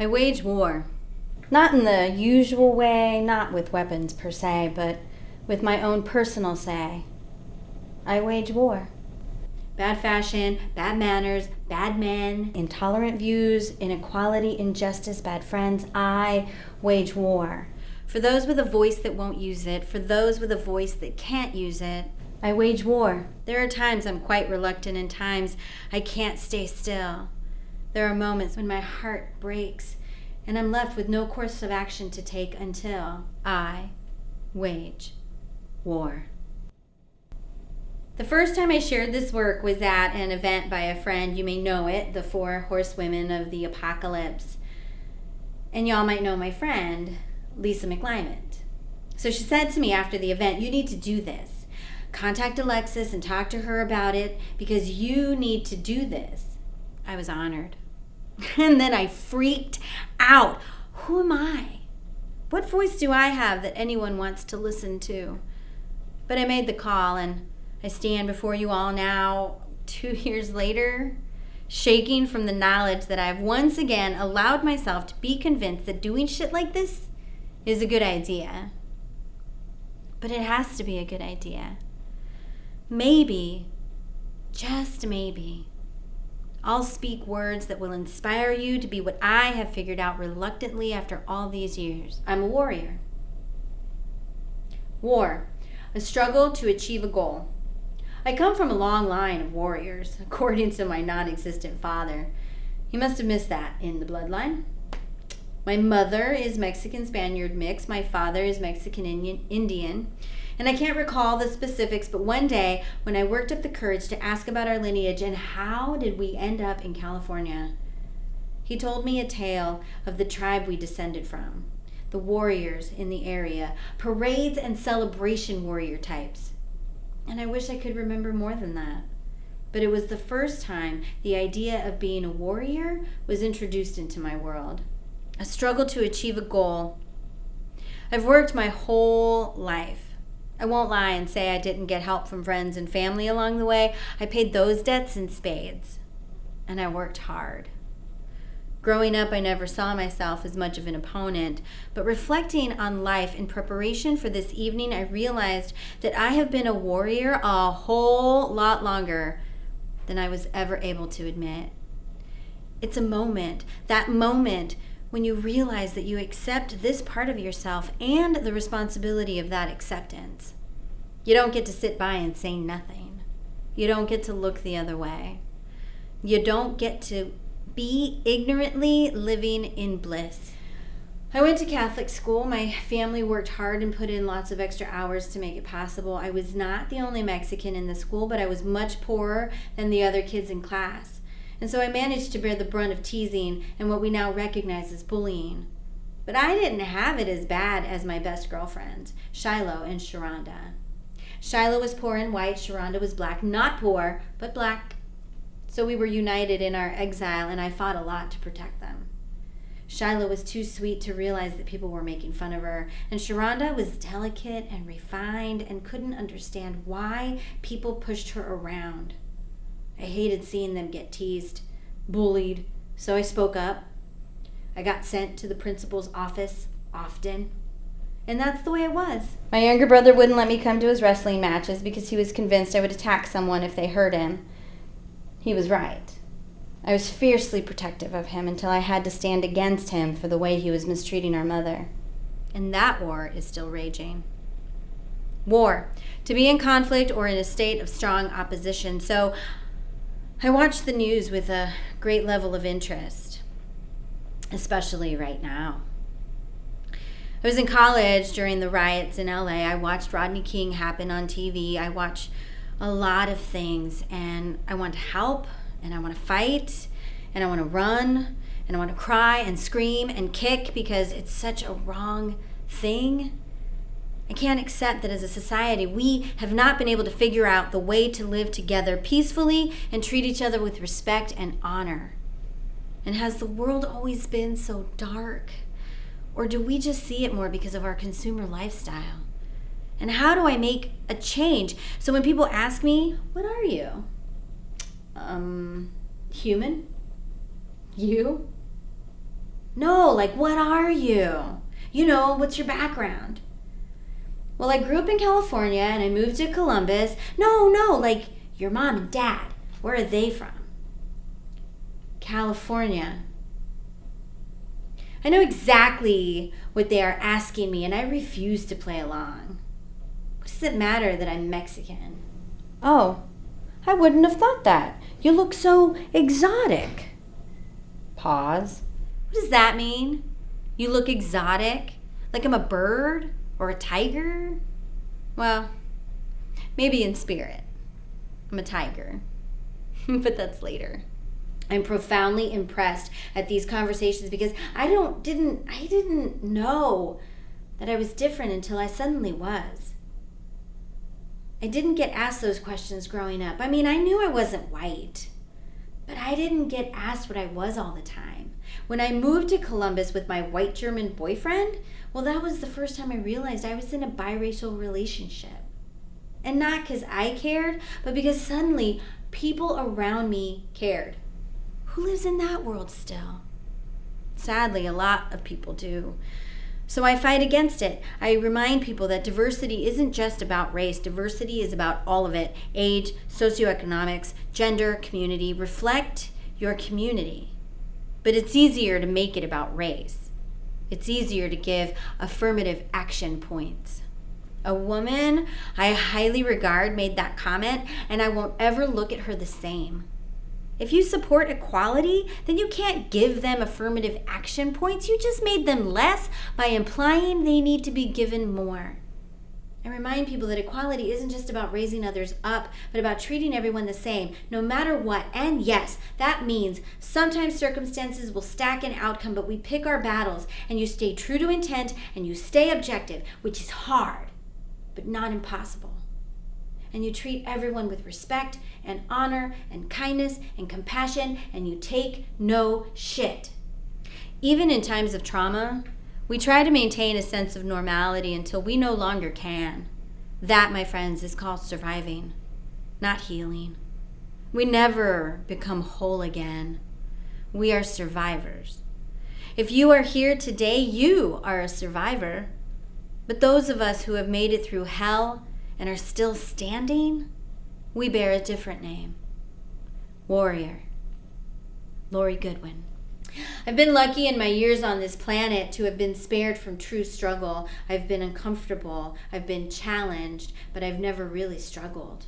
I wage war. Not in the usual way, not with weapons per se, but with my own personal say. I wage war. Bad fashion, bad manners, bad men, intolerant views, inequality, injustice, bad friends. I wage war. For those with a voice that won't use it, for those with a voice that can't use it, I wage war. There are times I'm quite reluctant and times I can't stay still. There are moments when my heart breaks and I'm left with no course of action to take until I wage war. The first time I shared this work was at an event by a friend. You may know it, the 4 Horsewomen of the Apocalypse. And y'all might know my friend, Lisa McLymont. So she said to me after the event, you need to do this. Contact Alexis and talk to her about it because you need to do this. I was honored. And then I freaked out. Who am I? What voice do I have that anyone wants to listen to? But I made the call and I stand before you all now, 2 years later, shaking from the knowledge that I've once again allowed myself to be convinced that doing shit like this is a good idea. But it has to be a good idea. Maybe, just maybe, I'll speak words that will inspire you to be what I have figured out reluctantly after all these years. I'm a warrior. War, a struggle to achieve a goal. I come from a long line of warriors, according to my non-existent father. He must have missed that in the bloodline. My mother is Mexican-Spaniard mix. My father is Mexican-Indian. And I can't recall the specifics, but one day when I worked up the courage to ask about our lineage and how did we end up in California, he told me a tale of the tribe we descended from, the warriors in the area, parades and celebration warrior types. And I wish I could remember more than that. But it was the first time the idea of being a warrior was introduced into my world. A struggle to achieve a goal. I've worked my whole life. I won't lie and say I didn't get help from friends and family along the way. I paid those debts in spades. And I worked hard. Growing up, I never saw myself as much of an opponent, but reflecting on life in preparation for this evening, I realized that I have been a warrior a whole lot longer than I was ever able to admit. It's a moment, that moment when you realize that you accept this part of yourself and the responsibility of that acceptance. You don't get to sit by and say nothing. You don't get to look the other way. You don't get to be ignorantly living in bliss. I went to Catholic school. My family worked hard and put in lots of extra hours to make it possible. I was not the only Mexican in the school, but I was much poorer than the other kids in class. And so I managed to bear the brunt of teasing and what we now recognize as bullying. But I didn't have it as bad as my best girlfriends, Shiloh and Sharonda. Shiloh was poor and white. Sharonda was black, not poor, but black. So we were united in our exile, and I fought a lot to protect them. Shiloh was too sweet to realize that people were making fun of her, and Sharonda was delicate and refined and couldn't understand why people pushed her around. I hated seeing them get teased, bullied, so I spoke up. I got sent to the principal's office often, and that's the way it was. My younger brother wouldn't let me come to his wrestling matches because he was convinced I would attack someone if they hurt him. He was right. I was fiercely protective of him until I had to stand against him for the way he was mistreating our mother. And that war is still raging. War. To be in conflict or in a state of strong opposition. So I watch the news with a great level of interest, especially right now. I was in college during the riots in LA. I watched Rodney King happen on TV. I watch a lot of things, and I want to help, and I want to fight, and I want to run, and I want to cry and scream and kick because it's such a wrong thing. I can't accept that as a society we have not been able to figure out the way to live together peacefully and treat each other with respect and honor. And has the world always been so dark? Or do we just see it more because of our consumer lifestyle? And how do I make a change? So when people ask me, what are you? Human? You? No, like, what are you? You know, what's your background? Well, I grew up in California and I moved to Columbus. No, like, your mom and dad, where are they from? California. I know exactly what they are asking me and I refuse to play along. What does it matter that I'm Mexican? Oh, I wouldn't have thought that. You look so exotic. Pause. What does that mean? You look exotic? Like I'm a bird or a tiger? Well, maybe in spirit. I'm a tiger. But that's later. I'm profoundly impressed at these conversations because I didn't know that I was different until I suddenly was. I didn't get asked those questions growing up. I mean, I knew I wasn't white, but I didn't get asked what I was all the time. When I moved to Columbus with my white German boyfriend, well, that was the first time I realized I was in a biracial relationship. And not because I cared, but because suddenly people around me cared. Who lives in that world still? Sadly, a lot of people do. So I fight against it. I remind people that diversity isn't just about race. Diversity is about all of it. Age, socioeconomics, gender, community. Reflect your community. But it's easier to make it about race. It's easier to give affirmative action points. A woman I highly regard made that comment, and I won't ever look at her the same. If you support equality, then you can't give them affirmative action points. You just made them less by implying they need to be given more. I remind people that equality isn't just about raising others up, but about treating everyone the same, no matter what. And yes, that means sometimes circumstances will stack an outcome, but we pick our battles, and you stay true to intent, and you stay objective, which is hard, but not impossible. And you treat everyone with respect and honor and kindness and compassion, and you take no shit. Even in times of trauma, we try to maintain a sense of normality until we no longer can. That, my friends, is called surviving, not healing. We never become whole again. We are survivors. If you are here today, you are a survivor. But those of us who have made it through hell and are still standing, we bear a different name. Warrior. Lori Goodwin. I've been lucky in my years on this planet to have been spared from true struggle. I've been uncomfortable, I've been challenged, but I've never really struggled.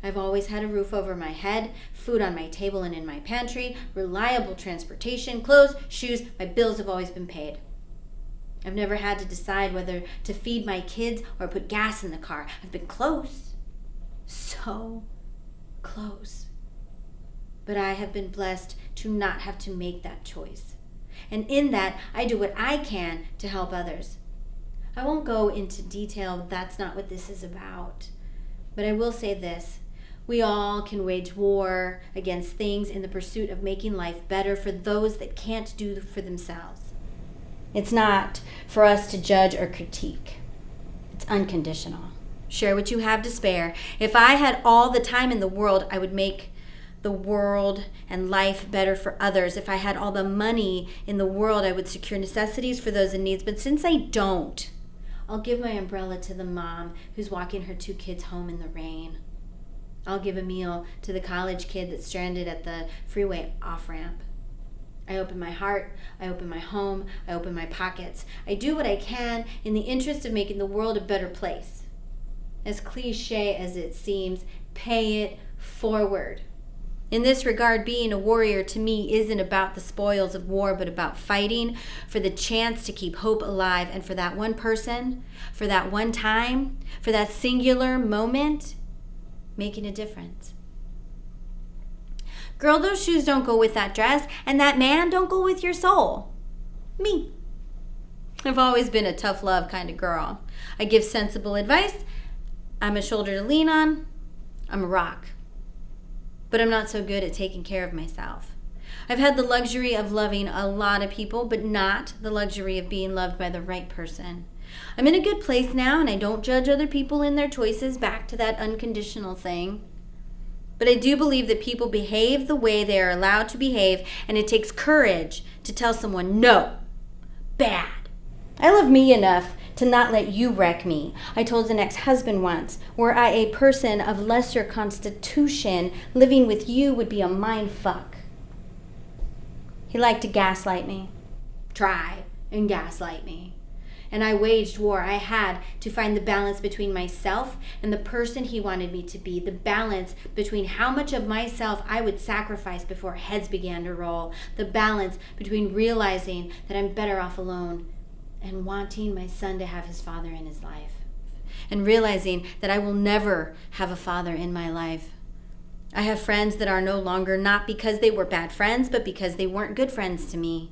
I've always had a roof over my head, food on my table and in my pantry, reliable transportation, clothes, shoes. My bills have always been paid. I've never had to decide whether to feed my kids or put gas in the car. I've been close. So close. But I have been blessed to not have to make that choice. And in that, I do what I can to help others. I won't go into detail. That's not what this is about. But I will say this. We all can wage war against things in the pursuit of making life better for those that can't do for themselves. It's not for us to judge or critique. It's unconditional. Share what you have to spare. If I had all the time in the world, I would make the world and life better for others. If I had all the money in the world, I would secure necessities for those in need. But since I don't, I'll give my umbrella to the mom who's walking her 2 kids home in the rain. I'll give a meal to the college kid that's stranded at the freeway off-ramp. I open my heart, I open my home, I open my pockets. I do what I can in the interest of making the world a better place. As cliche as it seems, pay it forward. In this regard, being a warrior to me isn't about the spoils of war, but about fighting for the chance to keep hope alive, and for that one person, for that one time, for that singular moment, making a difference. Girl, those shoes don't go with that dress, and that man don't go with your soul. Me. I've always been a tough love kind of girl. I give sensible advice. I'm a shoulder to lean on. I'm a rock. But I'm not so good at taking care of myself. I've had the luxury of loving a lot of people, but not the luxury of being loved by the right person. I'm in a good place now, and I don't judge other people in their choices, back to that unconditional thing. But I do believe that people behave the way they are allowed to behave, and it takes courage to tell someone, no, bad. I love me enough to not let you wreck me. I told an ex-husband once, were I a person of lesser constitution, living with you would be a mind fuck. He liked to gaslight me. Try and gaslight me. And I waged war. I had to find the balance between myself and the person he wanted me to be. The balance between how much of myself I would sacrifice before heads began to roll. The balance between realizing that I'm better off alone and wanting my son to have his father in his life. And realizing that I will never have a father in my life. I have friends that are no longer, not because they were bad friends, but because they weren't good friends to me.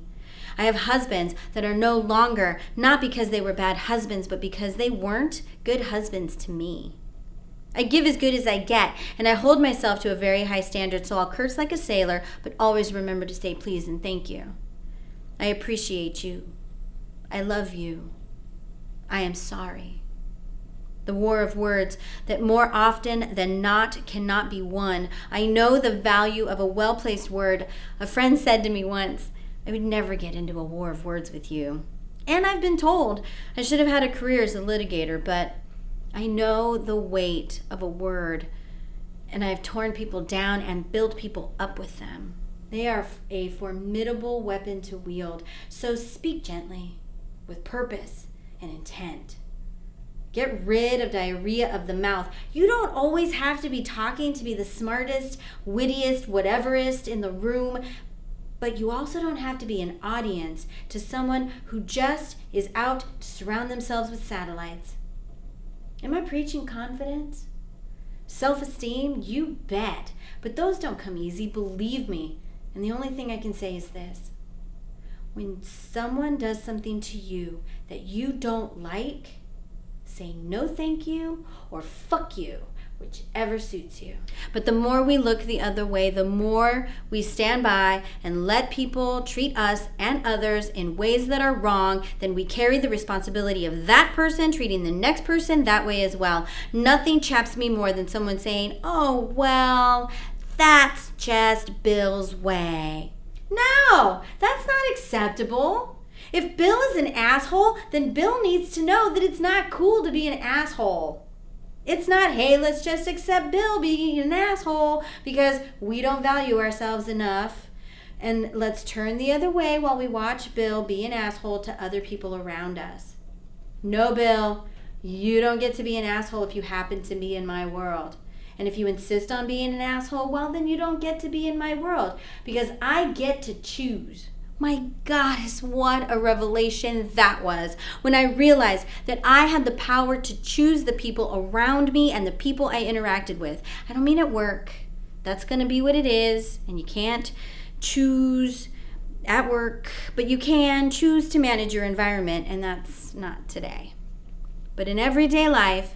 I have husbands that are no longer, not because they were bad husbands, but because they weren't good husbands to me. I give as good as I get, and I hold myself to a very high standard, so I'll curse like a sailor, but always remember to say please and thank you. I appreciate you. I love you. I am sorry. The war of words that more often than not cannot be won. I know the value of a well-placed word. A friend said to me once, I would never get into a war of words with you. And I've been told I should have had a career as a litigator, but I know the weight of a word, and I've torn people down and built people up with them. They are a formidable weapon to wield, so speak gently, with purpose and intent. Get rid of diarrhea of the mouth. You don't always have to be talking to be the smartest, wittiest, whateverist in the room, but you also don't have to be an audience to someone who just is out to surround themselves with satellites. Am I preaching confidence? Self-esteem? You bet. But those don't come easy, believe me. And the only thing I can say is this. When someone does something to you that you don't like, say no thank you or fuck you, whichever suits you. But the more we look the other way, the more we stand by and let people treat us and others in ways that are wrong, then we carry the responsibility of that person treating the next person that way as well. Nothing chaps me more than someone saying, oh, well, that's just Bill's way. No, that's not acceptable. If Bill is an asshole, then Bill needs to know that it's not cool to be an asshole. It's not, hey, let's just accept Bill being an asshole because we don't value ourselves enough. And let's turn the other way while we watch Bill be an asshole to other people around us. No, Bill, you don't get to be an asshole if you happen to be in my world. And if you insist on being an asshole, well, then you don't get to be in my world because I get to choose. My goddess, what a revelation that was when I realized that I had the power to choose the people around me and the people I interacted with. I don't mean at work. That's going to be what it is, and you can't choose at work, but you can choose to manage your environment, and that's not today. But in everyday life,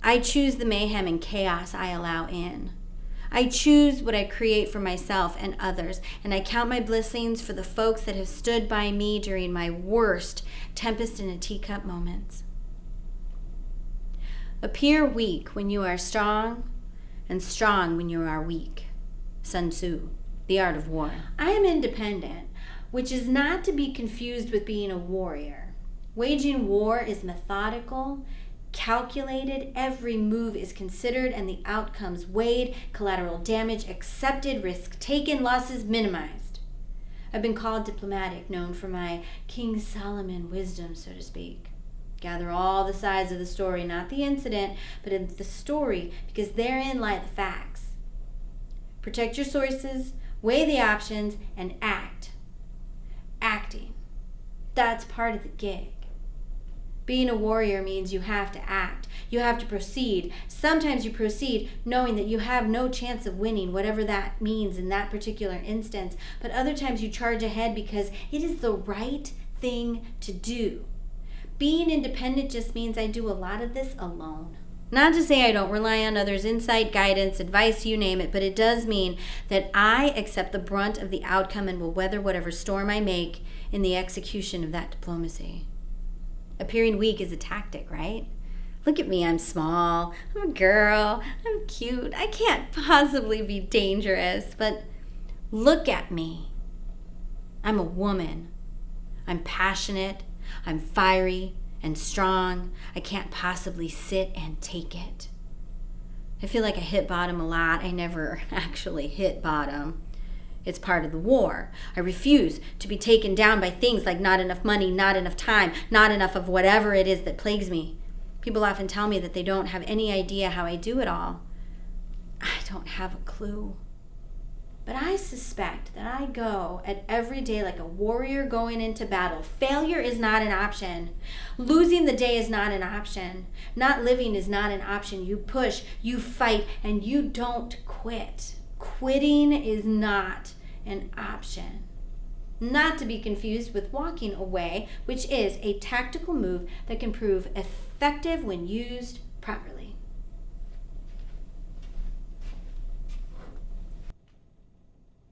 I choose the mayhem and chaos I allow in. I choose what I create for myself and others, and I count my blessings for the folks that have stood by me during my worst tempest in a teacup moments. Appear weak when you are strong, and strong when you are weak. Sun Tzu, The Art of War. I am independent, which is not to be confused with being a warrior. Waging war is methodical, calculated, every move is considered and the outcomes weighed, collateral damage accepted, risk taken, losses minimized. I've been called diplomatic, known for my King Solomon wisdom, so to speak. Gather all the sides of the story, not the incident, but in the story, because therein lie the facts. Protect your sources, weigh the options, and act. Acting. That's part of the gig. Being a warrior means you have to act. You have to proceed. Sometimes you proceed knowing that you have no chance of winning, whatever that means in that particular instance. But other times you charge ahead because it is the right thing to do. Being independent just means I do a lot of this alone. Not to say I don't rely on others' insight, guidance, advice, you name it, but it does mean that I accept the brunt of the outcome and will weather whatever storm I make in the execution of that diplomacy. Appearing weak is a tactic, right? Look at me, I'm small, I'm a girl, I'm cute, I can't possibly be dangerous, but look at me. I'm a woman. I'm passionate, I'm fiery and strong. I can't possibly sit and take it. I feel like I hit bottom a lot. I never actually hit bottom. It's part of the war. I refuse to be taken down by things like not enough money, not enough time, not enough of whatever it is that plagues me. People often tell me that they don't have any idea how I do it all. I don't have a clue. But I suspect that I go at every day like a warrior going into battle. Failure is not an option. Losing the day is not an option. Not living is not an option. You push, you fight, and you don't quit. Quitting is not an option. Not to be confused with walking away, which is a tactical move that can prove effective when used properly.